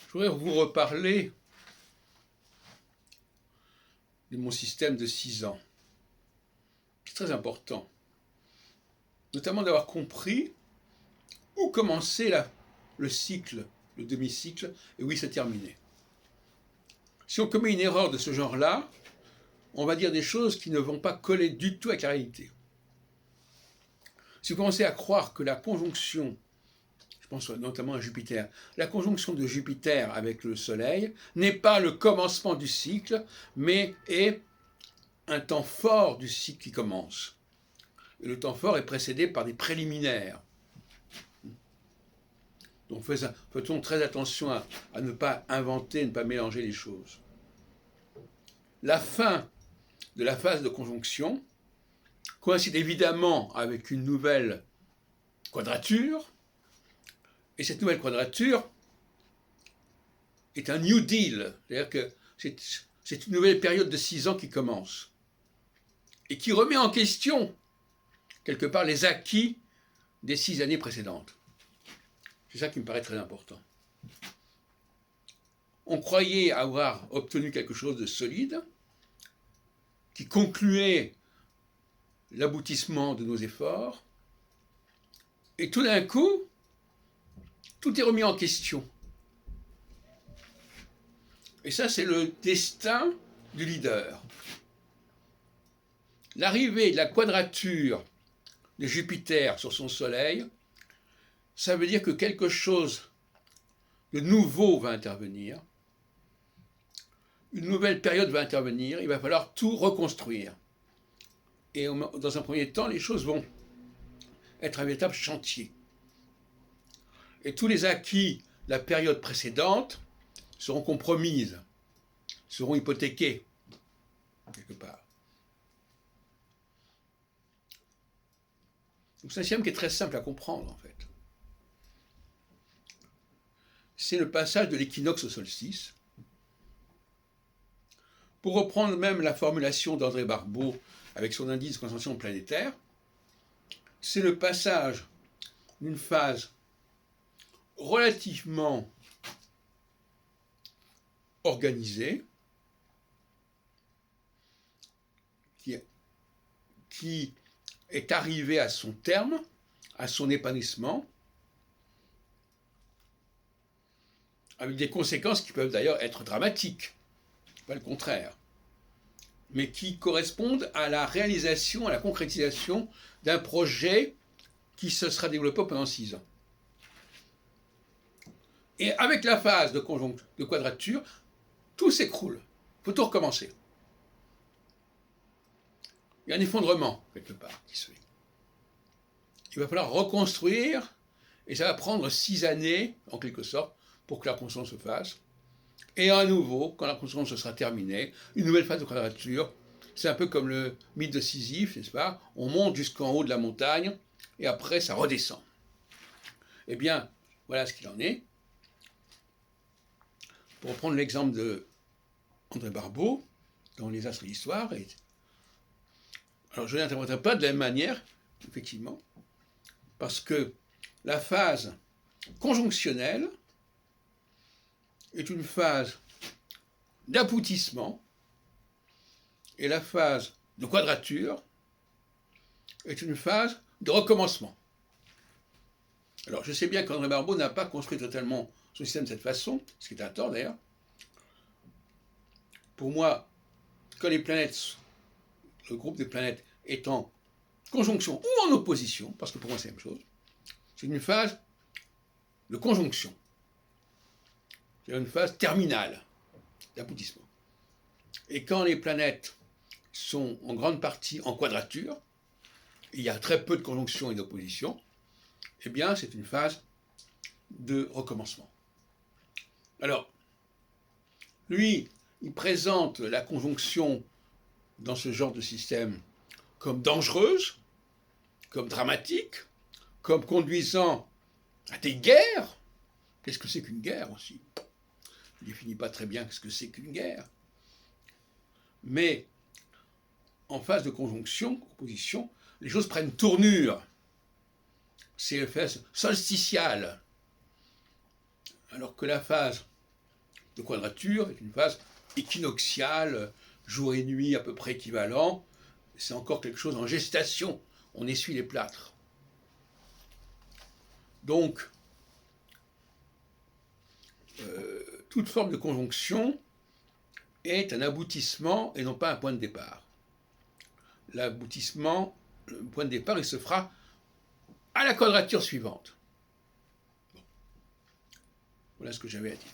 Je voudrais vous reparler de mon système de 6 ans. C'est très important, notamment d'avoir compris où commençait le cycle, le demi-cycle, et où il s'est terminé. Si on commet une erreur de ce genre-là, on va dire des choses qui ne vont pas coller du tout avec la réalité. Si vous commencez à croire que la conjonction, je pense notamment à Jupiter, la conjonction de Jupiter avec le Soleil n'est pas le commencement du cycle, mais est un temps fort du cycle qui commence. Et le temps fort est précédé par des préliminaires. Donc faisons très attention à ne pas inventer, ne pas mélanger les choses. La fin de la phase de conjonction coïncide évidemment avec une nouvelle quadrature, et cette nouvelle quadrature est un New Deal, c'est-à-dire que c'est une nouvelle période de 6 ans qui commence, et qui remet en question, quelque part, les acquis des 6 années précédentes. C'est ça qui me paraît très important. On croyait avoir obtenu quelque chose de solide, qui concluait l'aboutissement de nos efforts, et tout d'un coup, tout est remis en question. Et ça, c'est le destin du leader. L'arrivée de la quadrature de Jupiter sur son Soleil, ça veut dire que quelque chose de nouveau va intervenir, une nouvelle période va intervenir, il va falloir tout reconstruire. Et dans un premier temps, les choses vont être un véritable chantier. Et tous les acquis de la période précédente seront compromises, seront hypothéqués, quelque part. Donc c'est un système qui est très simple à comprendre, en fait. C'est le passage de l'équinoxe au solstice. Pour reprendre même la formulation d'André Barbeau avec son indice de concentration planétaire, c'est le passage d'une phase relativement organisée, qui est arrivée à son terme, à son épanouissement, avec des conséquences qui peuvent d'ailleurs être dramatiques, pas le contraire, mais qui correspondent à la réalisation, à la concrétisation d'un projet qui se sera développé pendant 6 ans. Et avec la phase de quadrature, tout s'écroule. Il faut tout recommencer. Il y a un effondrement, quelque part, qui se fait. Il va falloir reconstruire, et ça va prendre 6 années, en quelque sorte, pour que la construction se fasse. Et à nouveau, quand la construction se sera terminée, une nouvelle phase de quadrature. C'est un peu comme le mythe de Sisyphe, n'est-ce pas? On monte jusqu'en haut de la montagne, et après, ça redescend. Eh bien, voilà ce qu'il en est. Pour reprendre l'exemple de André Barbeau, dans Les Astres de l'Histoire, alors je ne l'interpréterai pas de la même manière, effectivement, parce que la phase conjonctionnelle est une phase d'aboutissement, et la phase de quadrature est une phase de recommencement. Alors je sais bien qu'André Barbeau n'a pas construit totalement son système de cette façon, ce qui est un tort d'ailleurs. Pour moi, quand les planètes, le groupe des planètes est en conjonction ou en opposition, parce que pour moi c'est la même chose, c'est une phase de conjonction. C'est une phase terminale d'aboutissement. Et quand les planètes sont en grande partie en quadrature, il y a très peu de conjonction et d'opposition, eh bien c'est une phase de recommencement. Alors, lui, il présente la conjonction dans ce genre de système comme dangereuse, comme dramatique, comme conduisant à des guerres. Qu'est-ce que c'est qu'une guerre aussi? Je ne définis pas très bien ce que c'est qu'une guerre. Mais en phase de conjonction, opposition, les choses prennent tournure. C'est la phase solsticiale. Alors que la phase de quadrature est une phase équinoxiale, jour et nuit à peu près équivalents. C'est encore quelque chose en gestation. On essuie les plâtres. Donc, toute forme de conjonction est un aboutissement et non pas un point de départ. L'aboutissement, le point de départ, il se fera à la quadrature suivante. Bon. Voilà ce que j'avais à dire.